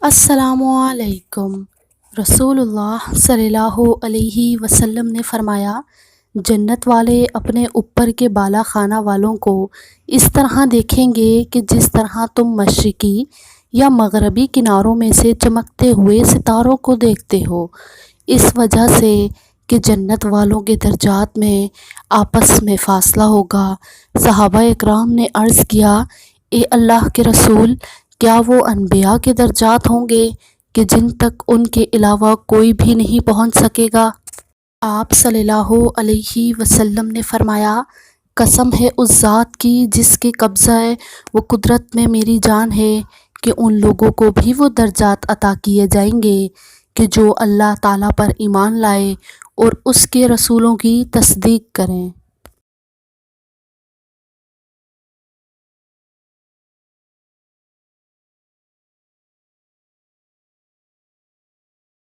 السلام علیکم۔ رسول اللہ صلی اللہ علیہ وسلم نے فرمایا، جنت والے اپنے اوپر کے بالا خانہ والوں کو اس طرح دیکھیں گے کہ جس طرح تم مشرقی یا مغربی کناروں میں سے چمکتے ہوئے ستاروں کو دیکھتے ہو، اس وجہ سے کہ جنت والوں کے درجات میں آپس میں فاصلہ ہوگا۔ صحابہ اکرام نے عرض کیا، اے اللہ کے رسول، کیا وہ انبیاء کے درجات ہوں گے کہ جن تک ان کے علاوہ کوئی بھی نہیں پہنچ سکے گا؟ آپ صلی اللہ علیہ وسلم نے فرمایا، قسم ہے اس ذات کی جس کے قبضہ و قدرت میں میری جان ہے کہ ان لوگوں کو بھی وہ درجات عطا کیے جائیں گے کہ جو اللہ تعالیٰ پر ایمان لائے اور اس کے رسولوں کی تصدیق کریں۔